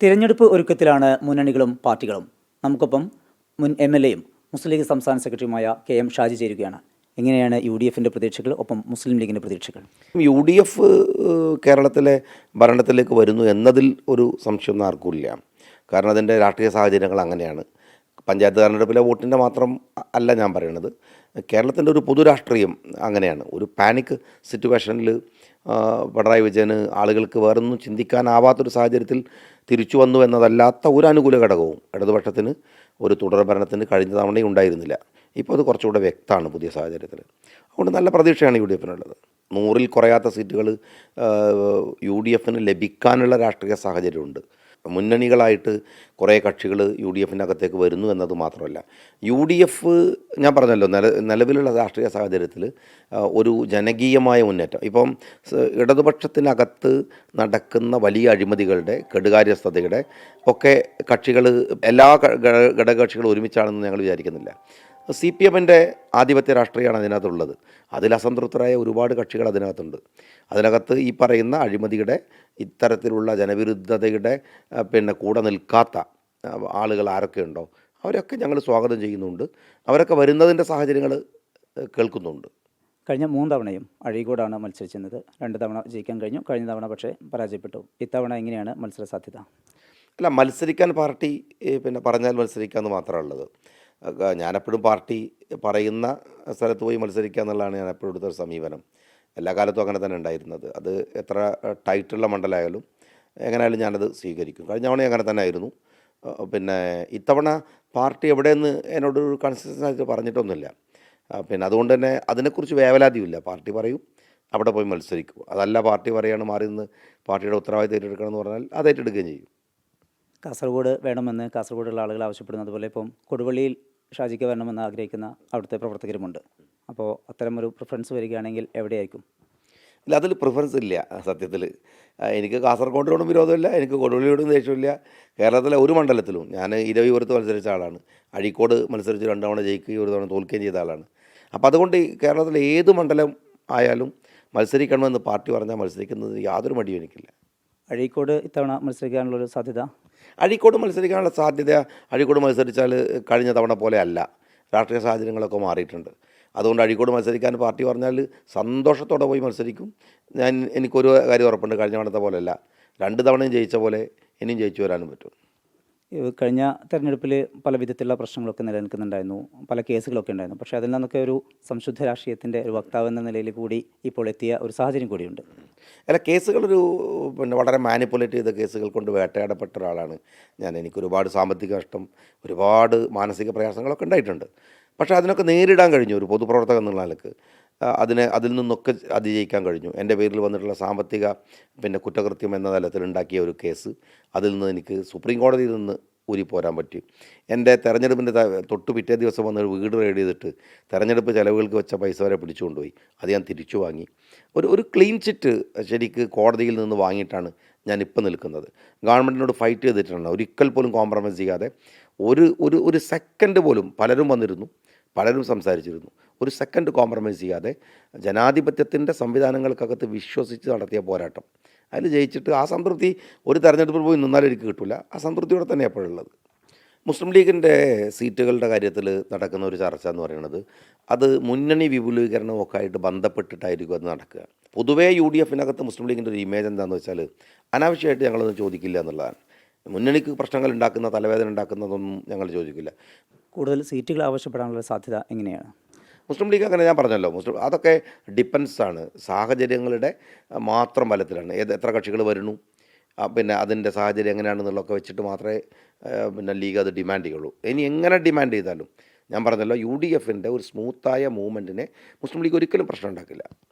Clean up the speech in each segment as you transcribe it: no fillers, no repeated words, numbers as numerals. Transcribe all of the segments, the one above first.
തിരഞ്ഞെടുപ്പ് ഒരുക്കത്തിലാണ് മുന്നണികളും പാർട്ടികളും. നമുക്കൊപ്പം മുൻ MLA-യും മുസ്ലിം ലീഗ് സംസ്ഥാന സെക്രട്ടറിയുമായ KM ഷാജി ചേരുകയാണ്. എങ്ങനെയാണ് UDF-ൻ്റെ പ്രതീക്ഷകൾ, ഒപ്പം മുസ്ലിം ലീഗിൻ്റെ പ്രതീക്ഷകൾ? UDF കേരളത്തിലെ ഭരണത്തിലേക്ക് വരുന്നു എന്നതിൽ ഒരു സംശയമൊന്നും ആർക്കുമില്ല. കാരണം അതിൻ്റെ രാഷ്ട്രീയ സാഹചര്യങ്ങൾ അങ്ങനെയാണ്. പഞ്ചായത്ത് തെരഞ്ഞെടുപ്പിലെ വോട്ടിൻ്റെ മാത്രം അല്ല ഞാൻ പറയുന്നത്. കേരളത്തിൻ്റെ ഒരു പൊതുരാഷ്ട്രീയം അങ്ങനെയാണ്. ഒരു പാനിക് സിറ്റുവേഷനിൽ പിണറായി വിജയന് ആളുകൾക്ക് വേറൊന്നും ചിന്തിക്കാനാവാത്തൊരു സാഹചര്യത്തിൽ തിരിച്ചു വന്നു എന്നതല്ലാത്ത ഒരു അനുകൂല ഘടകവും ഇടതുപക്ഷത്തിന് ഒരു തുടർ ഭരണത്തിന് കഴിഞ്ഞ തവണയും ഉണ്ടായിരുന്നില്ല. ഇപ്പോൾ അത് കുറച്ചുകൂടെ വ്യക്തമാണ് പുതിയ സാഹചര്യത്തിൽ. അതുകൊണ്ട് നല്ല പ്രതീക്ഷയാണ് UDF-നുള്ളത്. 100-ൽ കുറയാത്ത സീറ്റുകൾ UDF-ന് ലഭിക്കാനുള്ള രാഷ്ട്രീയ സാഹചര്യമുണ്ട്. മുന്നണികളായിട്ട് കുറേ കക്ഷികൾ UDF-നകത്തേക്ക് വരുന്നു എന്നത് മാത്രമല്ല, UDF ഞാൻ പറഞ്ഞല്ലോ നിലവിലുള്ള രാഷ്ട്രീയ സാഹചര്യത്തിൽ ഒരു ജനകീയമായ മുന്നേറ്റം. ഇപ്പം ഇടതുപക്ഷത്തിനകത്ത് നടക്കുന്ന വലിയ അഴിമതികളുടെ കെടുകാര്യസ്ഥതയുടെ ഒക്കെ കക്ഷികൾ എല്ലാ ഘടകകക്ഷികളും ഒരുമിച്ചാണെന്ന് ഞങ്ങൾ വിചാരിക്കുന്നില്ല. CPM-ൻ്റെ ആധിപത്യ രാഷ്ട്രീയമാണ് അതിനകത്തുള്ളത്. അതിൽ അസംതൃപ്തരായ ഒരുപാട് കക്ഷികൾ അതിനകത്തുണ്ട്. അതിനകത്ത് ഈ പറയുന്ന അഴിമതിയുടെ ഇത്തരത്തിലുള്ള ജനവിരുദ്ധതയുടെ കൂടെ നിൽക്കാത്ത ആളുകൾ ആരൊക്കെ ഉണ്ടോ അവരൊക്കെ ഞങ്ങൾ സ്വാഗതം ചെയ്യുന്നുണ്ട്. അവരൊക്കെ വരുന്നതിൻ്റെ സാഹചര്യങ്ങൾ കേൾക്കുന്നുണ്ട്. കഴിഞ്ഞ 3 തവണയും അഴീക്കോടാണ് മത്സരിച്ചിരുന്നത്. 2 തവണ ജയിക്കാൻ കഴിഞ്ഞു. കഴിഞ്ഞ തവണ പക്ഷേ പരാജയപ്പെട്ടു. ഇത്തവണ എങ്ങനെയാണ് മത്സര സാധ്യത? അല്ല, മത്സരിക്കാൻ പാർട്ടി പറഞ്ഞാൽ മത്സരിക്കാമെന്ന് മാത്രമേ ഉള്ളത്. ഞാനെപ്പോഴും പാർട്ടി പറയുന്ന സ്ഥലത്ത് പോയി മത്സരിക്കുക എന്നുള്ളതാണ് ഞാൻ എപ്പോഴും എടുത്തൊരു സമീപനം. എല്ലാ കാലത്തും അങ്ങനെ തന്നെ ഉണ്ടായിരുന്നത്. അത് എത്ര ടൈറ്റുള്ള മണ്ഡലമായാലും എങ്ങനെയായാലും ഞാനത് സ്വീകരിക്കും. കഴിഞ്ഞ തവണ അങ്ങനെ തന്നെ ആയിരുന്നു. ഇത്തവണ പാർട്ടി എവിടെയെന്ന് എന്നോട് കൺസിസ്റ്റൻ്റായിട്ട് പറഞ്ഞിട്ടൊന്നുമില്ല. അതുകൊണ്ട് തന്നെ അതിനെക്കുറിച്ച് വേവലാതിയുമില്ല. പാർട്ടി പറയും അവിടെ പോയി മത്സരിക്കും. അതല്ല പാർട്ടി പറയുകയാണ് മാറി നിന്ന് പാർട്ടിയുടെ ഉത്തരവാദിത്തം ഏറ്റെടുക്കണം എന്ന് പറഞ്ഞാൽ അത് ഏറ്റെടുക്കുകയും ചെയ്യും. കാസർഗോഡ് വേണമെന്ന് കാസർഗോഡുള്ള ആളുകൾ ആവശ്യപ്പെടുന്നത് പോലെ ഇപ്പം കൊടുവള്ളിയിൽ ഷാജിക്ക് വരണമെന്ന് ആഗ്രഹിക്കുന്ന അവിടുത്തെ പ്രവർത്തകരുമുണ്ട്. അപ്പോൾ അത്തരമൊരു പ്രിഫറൻസ് വരികയാണെങ്കിൽ എവിടെയായിരിക്കും? ഇല്ല, അതിൽ പ്രിഫറൻസ് ഇല്ല. സത്യത്തിൽ എനിക്ക് കാസർഗോഡിനോടും വിരോധമില്ല, എനിക്ക് കൊടുവള്ളിയോടും ദേഷ്യമില്ല. കേരളത്തിലെ ഒരു മണ്ഡലത്തിലും ഞാൻ ഇരവിപുരത്ത് മത്സരിച്ച ആളാണ്. അഴീക്കോട് മത്സരിച്ച് 2 തവണ ജയിക്കുകയും 1 തവണ തോൽക്കുകയും ചെയ്ത ആളാണ്. അപ്പോൾ അതുകൊണ്ട് കേരളത്തിലെ ഏത് മണ്ഡലം ആയാലും മത്സരിക്കണമെന്ന് പാർട്ടി പറഞ്ഞാൽ മത്സരിക്കുന്നത് യാതൊരു മടിയും എനിക്കില്ല. അഴീക്കോട് ഇത്തവണ മത്സരിക്കാനുള്ളൊരു സാധ്യത? അഴീക്കോട് മത്സരിക്കാനുള്ള സാധ്യത, അഴീക്കോട് മത്സരിച്ചാൽ കഴിഞ്ഞ തവണ പോലെ അല്ല. രാഷ്ട്രീയ സാഹചര്യങ്ങളൊക്കെ മാറിയിട്ടുണ്ട്. അതുകൊണ്ട് അഴീക്കോട് മത്സരിക്കാൻ പാർട്ടി പറഞ്ഞാൽ സന്തോഷത്തോടെ പോയി മത്സരിക്കും. എനിക്കൊരു കാര്യം ഉറപ്പുണ്ട്, കഴിഞ്ഞ തവണത്തെ പോലെയല്ല. 2 തവണയും ജയിച്ച പോലെ ഇനിയും ജയിച്ചു വരാനും പറ്റും. കഴിഞ്ഞ തെരഞ്ഞെടുപ്പിൽ പല വിധത്തിലുള്ള പ്രശ്നങ്ങളൊക്കെ നിലനിൽക്കുന്നുണ്ടായിരുന്നു, പല കേസുകളൊക്കെ ഉണ്ടായിരുന്നു. പക്ഷേ അതിൽ നിന്നൊക്കെ ഒരു സംശുദ്ധ രാഷ്ട്രീയത്തിൻ്റെ ഒരു വക്താവ് എന്ന നിലയിൽ കൂടി ഇപ്പോൾ എത്തിയ ഒരു സാഹചര്യം കൂടിയുണ്ട്. അല്ല, കേസുകളൊരു വളരെ മാനിപ്പുലേറ്റ് ചെയ്ത കേസുകൾ കൊണ്ട് വേട്ടയാടപ്പെട്ട ഒരാളാണ് ഞാൻ. എനിക്കൊരുപാട് സാമ്പത്തിക നഷ്ടം, ഒരുപാട് മാനസിക പ്രയാസങ്ങളൊക്കെ ഉണ്ടായിട്ടുണ്ട്. പക്ഷേ അതിനൊക്കെ നേരിടാൻ കഴിഞ്ഞു. ഒരു പൊതുപ്രവർത്തകൻ എന്നുള്ള നിലക്ക് അതിൽ നിന്നൊക്കെ അതിജയിക്കാൻ കഴിഞ്ഞു. എൻ്റെ പേരിൽ വന്നിട്ടുള്ള സാമ്പത്തിക കുറ്റകൃത്യം എന്ന തലത്തിൽ ഉണ്ടാക്കിയ ഒരു കേസ്, അതിൽ നിന്ന് എനിക്ക് സുപ്രീം കോടതിയിൽ നിന്ന് ഊരിപ്പോരാൻ പറ്റി. എൻ്റെ തെരഞ്ഞെടുപ്പിൻ്റെ തൊട്ട് പിറ്റേ ദിവസം വന്ന് ഒരു വീട് റെയ്ഡ് ചെയ്തിട്ട് തെരഞ്ഞെടുപ്പ് ചിലവുകൾക്ക് വെച്ച പൈസ വരെ പിടിച്ചുകൊണ്ടുപോയി. അത് ഞാൻ തിരിച്ചു വാങ്ങി. ഒരു ക്ലീൻ ചിറ്റ് ശരിക്ക് കോടതിയിൽ നിന്ന് വാങ്ങിയിട്ടാണ് ഞാനിപ്പോൾ നിൽക്കുന്നത്. ഗവൺമെൻറ്റിനോട് ഫൈറ്റ് ചെയ്തിട്ടാണ്, ഒരിക്കൽ പോലും കോംപ്രമൈസ് ചെയ്യാതെ. ഒരു സെക്കൻഡ് പോലും പലരും വന്നിരുന്നു, പലരും സംസാരിച്ചിരുന്നു. ഒരു സെക്കൻഡ് കോംപ്രമൈസ് ചെയ്യാതെ ജനാധിപത്യത്തിൻ്റെ സംവിധാനങ്ങൾക്കകത്ത് വിശ്വസിച്ച് നടത്തിയ പോരാട്ടം, അതിൽ ജയിച്ചിട്ട് ആ സംതൃപ്തി ഒരു തെരഞ്ഞെടുപ്പിൽ പോയി നിന്നാലും എനിക്ക് കിട്ടില്ല. ആ സംതൃപ്തിയോടെ തന്നെ എപ്പോഴുള്ളത്. മുസ്ലിം ലീഗിൻ്റെ സീറ്റുകളുടെ കാര്യത്തിൽ നടക്കുന്ന ഒരു ചർച്ച എന്ന് പറയുന്നത് അത് മുന്നണി വിപുലീകരണമൊക്കെ ആയിട്ട് ബന്ധപ്പെട്ടിട്ടായിരിക്കും അത് നടക്കുക. പൊതുവേ UDF-നകത്ത് മുസ്ലിം ലീഗിൻ്റെ ഒരു ഇമേജ് എന്താണെന്ന് വെച്ചാൽ അനാവശ്യമായിട്ട് ഞങ്ങളൊന്നും ചോദിക്കില്ല എന്നുള്ളതാണ്. മുന്നണിക്ക് പ്രശ്നങ്ങൾ ഉണ്ടാക്കുന്ന, തലവേദന ഉണ്ടാക്കുന്നതൊന്നും ഞങ്ങൾ ചോദിക്കില്ല. കൂടുതൽ സീറ്റുകൾ ആവശ്യപ്പെടാനുള്ള സാധ്യത എങ്ങനെയാണ്? മുസ്ലിം ലീഗ് അങ്ങനെ ഞാൻ പറഞ്ഞല്ലോ, അതൊക്കെ ഡിപ്പെൻസാണ്, സാഹചര്യങ്ങളുടെ മാത്രം ബലത്തിലാണ്. എത്ര കക്ഷികൾ വരുന്നു, അതിൻ്റെ സാഹചര്യം എങ്ങനെയാണെന്നുള്ളതൊക്കെ വെച്ചിട്ട് മാത്രമേ ലീഗ് അത് ഡിമാൻഡ് ചെയ്യുള്ളൂ. ഇനി എങ്ങനെ ഡിമാൻഡ് ചെയ്താലും ഞാൻ പറഞ്ഞല്ലോ, UDF-ൻ്റെ ഒരു സ്മൂത്തായ മൂവ്മെൻറ്റിനെ മുസ്ലിം ലീഗ് ഒരിക്കലും പ്രശ്നം ഉണ്ടാക്കില്ല.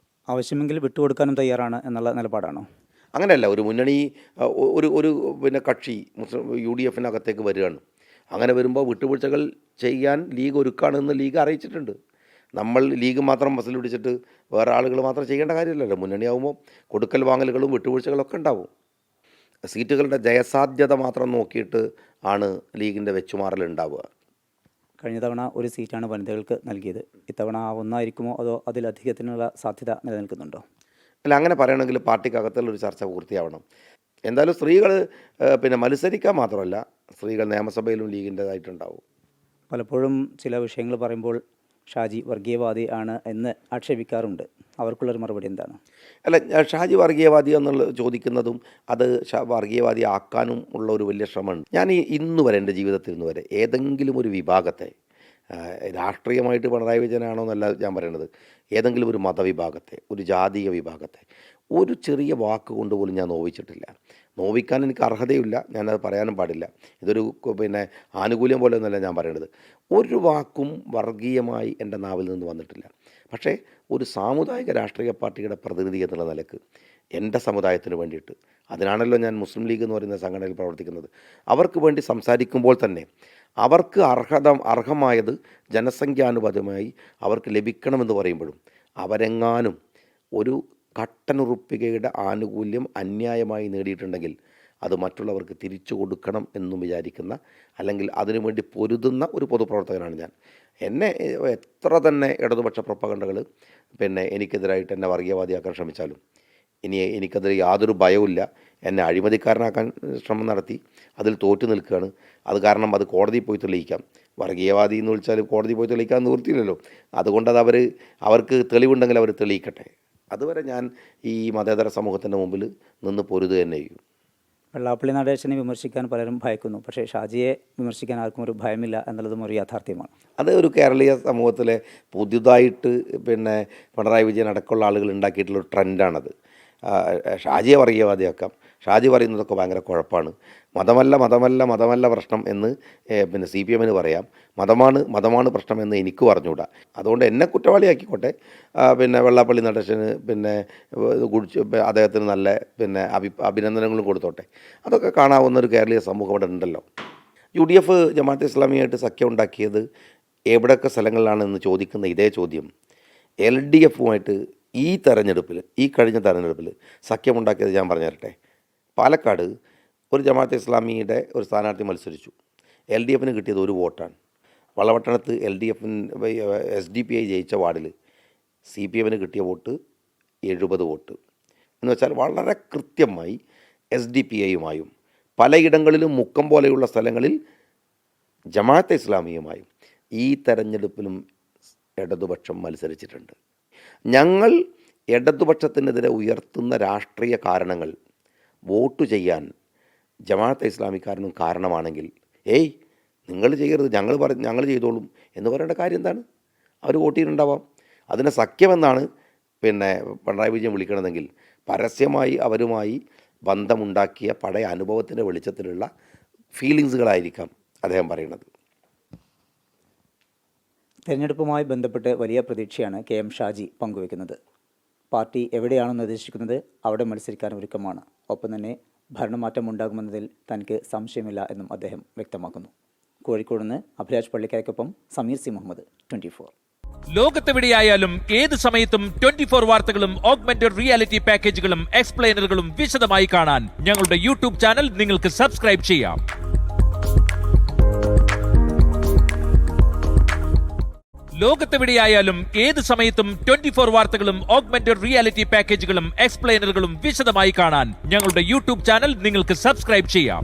ആവശ്യമെങ്കിൽ വിട്ടുകൊടുക്കാനും തയ്യാറാണ് എന്നുള്ള നിലപാടാണോ? അങ്ങനെയല്ല. ഒരു മുന്നണി ഒരു കക്ഷി UDF-നകത്തേക്ക് വരികയാണ്. അങ്ങനെ വരുമ്പോൾ വിട്ടുവീഴ്ചകൾ ചെയ്യാൻ ലീഗ് ഒരുക്കാണെന്ന് ലീഗ് അറിയിച്ചിട്ടുണ്ട്. നമ്മൾ ലീഗ് മാത്രം മസിൽ പിടിച്ചിട്ട് വേറെ ആളുകൾ മാത്രം ചെയ്യേണ്ട കാര്യമില്ലല്ലോ. മുന്നണിയാവുമ്പോൾ കൊടുക്കൽ വാങ്ങലുകളും വിട്ടുവീഴ്ചകളൊക്കെ ഉണ്ടാവും. സീറ്റുകളുടെ ജയസാധ്യത മാത്രം നോക്കിയിട്ട് ആണ് ലീഗിൻ്റെ വെച്ചുമാറൽ ഉണ്ടാവുക. കഴിഞ്ഞ തവണ ഒരു സീറ്റാണ് വനിതകൾക്ക് നൽകിയത്. ഇത്തവണ ഒന്നായിരിക്കുമോ അതോ അതിലധികത്തിനുള്ള സാധ്യത നിലനിൽക്കുന്നുണ്ടോ? അല്ല, അങ്ങനെ പറയണമെങ്കിൽ പാർട്ടിക്കകത്തുള്ളൊരു ചർച്ച പൂർത്തിയാവണം. എന്തായാലും സ്ത്രീകൾ പിന്നെ മത്സരിക്കാൻ മാത്രമല്ല, സ്ത്രീകൾ നിയമസഭയിലും ലീഗിൻ്റെതായിട്ടുണ്ടാവും. പലപ്പോഴും ചില വിഷയങ്ങൾ പറയുമ്പോൾ ഷാജി വർഗീയവാദി ആണ് എന്ന് ആക്ഷേപിക്കാറുണ്ട്. അവർക്കുള്ളൊരു മറുപടി എന്താണ്? അല്ല, ഷാജി വർഗീയവാദി എന്നുള്ളത് ചോദിക്കുന്നതും അത് വർഗീയവാദി ആക്കാനും ഉള്ള ഒരു വലിയ ശ്രമമുണ്ട്. ഞാൻ ഇന്ന് വരെ എൻ്റെ ജീവിതത്തിൽ ഇന്ന് വരെ ഏതെങ്കിലും ഒരു വിഭാഗത്തെ, രാഷ്ട്രീയമായിട്ട് പിണറായി വിജയനാണോ എന്നല്ല ഞാൻ പറയുന്നത്, ഏതെങ്കിലും ഒരു മതവിഭാഗത്തെ, ഒരു ജാതീയ വിഭാഗത്തെ ഒരു ചെറിയ വാക്ക് കൊണ്ട് പോലും ഞാൻ നോവിച്ചിട്ടില്ല. നോവിക്കാൻ എനിക്ക് അർഹതയില്ല, ഞാനത് പറയാനും പാടില്ല. ഇതൊരു പിന്നെ ആനുകൂല്യം പോലെ ഒന്നുമല്ല ഞാൻ പറയേണ്ടത്. ഒരു വാക്കും വർഗീയമായി എൻ്റെ നാവിൽ നിന്ന് വന്നിട്ടില്ല. പക്ഷേ ഒരു സാമുദായിക രാഷ്ട്രീയ പാർട്ടിയുടെ പ്രതിനിധി എന്നുള്ള നിലക്ക് എൻ്റെ സമുദായത്തിന് വേണ്ടിയിട്ട്, അതിനാണല്ലോ ഞാൻ മുസ്ലിം ലീഗ് എന്ന് പറയുന്ന സംഘടനയിൽ പ്രവർത്തിക്കുന്നത്, അവർക്ക് വേണ്ടി സംസാരിക്കുമ്പോൾ തന്നെ അവർക്ക് അർഹമായത് ജനസംഖ്യാനുപാതമായി അവർക്ക് ലഭിക്കണമെന്ന് പറയുമ്പോഴും അവരെങ്ങാനും ഒരു കട്ടനുറുപ്പികയുടെ ആനുകൂല്യം അന്യായമായി നേടിയിട്ടുണ്ടെങ്കിൽ അത് മറ്റുള്ളവർക്ക് തിരിച്ചു കൊടുക്കണം എന്നും വിചാരിക്കുന്ന, അല്ലെങ്കിൽ അതിനുവേണ്ടി പൊരുതുന്ന ഒരു പൊതുപ്രവർത്തകനാണ് ഞാൻ. എന്നെ എത്ര തന്നെ ഇടതുപക്ഷ പ്രൊപ്പഗണ്ടകൾ പിന്നെ എനിക്കെതിരായിട്ട് എന്നെ വർഗീയവാദിയാക്കാൻ ശ്രമിച്ചാലും എനിക്കതിൽ യാതൊരു ഭയവുമില്ല. എന്നെ അഴിമതിക്കാരനാക്കാൻ ശ്രമം നടത്തി, അതിൽ തോറ്റു നിൽക്കുകയാണ്. അത് കാരണം അത് കോടതിയിൽ പോയി തെളിയിക്കാം. വർഗീയവാദി എന്ന് വിളിച്ചാൽ കോടതി പോയി തെളിയിക്കാൻ നിവൃത്തിയില്ലല്ലോ. അതുകൊണ്ടത് അവർക്ക് തെളിവുണ്ടെങ്കിൽ അവർ തെളിയിക്കട്ടെ. അതുവരെ ഞാൻ ഈ മതേതര സമൂഹത്തിൻ്റെ മുമ്പിൽ നിന്ന് പൊരുതുക തന്നെ ചെയ്യും. വെള്ളാപ്പള്ളി നടേശനെ വിമർശിക്കാൻ പലരും ഭയക്കുന്നു. പക്ഷേ ഷാജിയെ വിമർശിക്കാൻ ആർക്കും ഒരു ഭയമില്ല എന്നുള്ളതും ഒരു യാഥാർത്ഥ്യമാണ്. അത് ഒരു കേരളീയ സമൂഹത്തിലെ പുതുതായിട്ട് പിന്നെ പിണറായി വിജയൻ അടക്കമുള്ള ആളുകൾ ഉണ്ടാക്കിയിട്ടുള്ളൊരു ട്രെൻഡാണത്. ഷാജിയെ വർഗീയവാദിയാക്കാം. ഷാജി പറയുന്നതൊക്കെ ഭയങ്കര കുഴപ്പമാണ്. മതമല്ല പ്രശ്നം എന്ന് പിന്നെ CPM പറയാം. മതമാണ് പ്രശ്നം എന്ന് എനിക്ക് പറഞ്ഞുകൂടാ. അതുകൊണ്ട് എന്നെ കുറ്റവാളിയാക്കിക്കോട്ടെ. പിന്നെ വെള്ളാപ്പള്ളി നടേശന് പിന്നെ അദ്ദേഹത്തിന് നല്ല പിന്നെ അഭിനന്ദനങ്ങളും കൊടുത്തോട്ടെ. അതൊക്കെ കാണാവുന്ന ഒരു കേരളീയ സമൂഹം ഇവിടെ ഉണ്ടല്ലോ. UDF ജമാഅത്തെ ഇസ്ലാമിയായിട്ട് സഖ്യം ഉണ്ടാക്കിയത് എവിടെയൊക്കെ സ്ഥലങ്ങളിലാണെന്ന് ചോദിക്കുന്ന ഇതേ ചോദ്യം LDFുമായിട്ട് ഈ കഴിഞ്ഞ തെരഞ്ഞെടുപ്പിൽ സഖ്യമുണ്ടാക്കിയത് ഞാൻ പറഞ്ഞു തരട്ടെ. പാലക്കാട് ഒരു ജമാഅത്തെ ഇസ്ലാമിയുടെ ഒരു സ്ഥാനാർത്ഥി മത്സരിച്ചു. LDFന് കിട്ടിയത് 1 വോട്ടാണ്. വളവട്ടണത്ത് SDPI ജയിച്ച വാർഡിൽ CPMന് കിട്ടിയ വോട്ട് 70 വോട്ട്. എന്ന് വെച്ചാൽ വളരെ കൃത്യമായി SDPIയുമായും പലയിടങ്ങളിലും മുക്കം പോലെയുള്ള സ്ഥലങ്ങളിൽ ജമാഅത്തെ ഇസ്ലാമിയുമായും ഈ തെരഞ്ഞെടുപ്പിലും ഇടതുപക്ഷം മത്സരിച്ചിട്ടുണ്ട്. ഞങ്ങൾ ഇടതുപക്ഷത്തിനെതിരെ ഉയർത്തുന്ന രാഷ്ട്രീയ കാരണങ്ങൾ വോട്ട് ചെയ്യാൻ ജമാഅത്തെ ഇസ്ലാമിക്കാരനും കാരണമാണെങ്കിൽ നിങ്ങൾ ചെയ്യരുത്, ഞങ്ങൾ ചെയ്തോളും എന്ന് പറയേണ്ട കാര്യം എന്താണ്? അവർ വോട്ട് ചെയ്തിട്ടുണ്ടാവാം. അതിനെ സഖ്യമെന്നാണ് പിന്നെ പിണറായി വിജയൻ വിളിക്കണമെങ്കിൽ പരസ്യമായി അവരുമായി ബന്ധമുണ്ടാക്കിയ പഴയ അനുഭവത്തിൻ്റെ വെളിച്ചത്തിലുള്ള ഫീലിങ്സുകളായിരിക്കാം അദ്ദേഹം പറയുന്നത്. തെരഞ്ഞെടുപ്പുമായി ബന്ധപ്പെട്ട് വലിയ പ്രതീക്ഷയാണ് KM ഷാജി പങ്കുവയ്ക്കുന്നത്. പാർട്ടി എവിടെയാണോ നിർദ്ദേശിക്കുന്നത് അവിടെ മത്സരിക്കാൻ ഒരുക്കമാണ്. ഒപ്പം തന്നെ ഭരണമാറ്റം ഉണ്ടാകുമെന്നതിൽ തനിക്ക് സംശയമില്ല എന്നും അദ്ദേഹം വ്യക്തമാക്കുന്നു. കോഴിക്കോട് നിന്ന് അഭിലാഷ് പള്ളിക്കരയ്ക്കൊപ്പം സമീർ C. മുഹമ്മദ്, 24. ലോകത്തെവിടെയായാലും ഏത് സമയത്തും 24 വാർത്തകളും ഓഗ്മെന്റഡ് റിയാലിറ്റി പാക്കേജുകളും എക്സ്പ്ലെയിനറുകളും വിശദമായി കാണാൻ ഞങ്ങളുടെ യൂട്യൂബ് ചാനൽ നിങ്ങൾക്ക് സബ്സ്ക്രൈബ് ചെയ്യാം. ലോകത്തെവിടെയായാലും ഏത് സമയത്തും 24 വാർത്തകളും ഓഗ്മെന്റഡ് റിയാലിറ്റി പാക്കേജുകളും എക്സ്പ്ലെയിനറുകളും വിശദമായി കാണാൻ ഞങ്ങളുടെ യൂട്യൂബ് ചാനൽ നിങ്ങൾക്ക് സബ്സ്ക്രൈബ് ചെയ്യാം.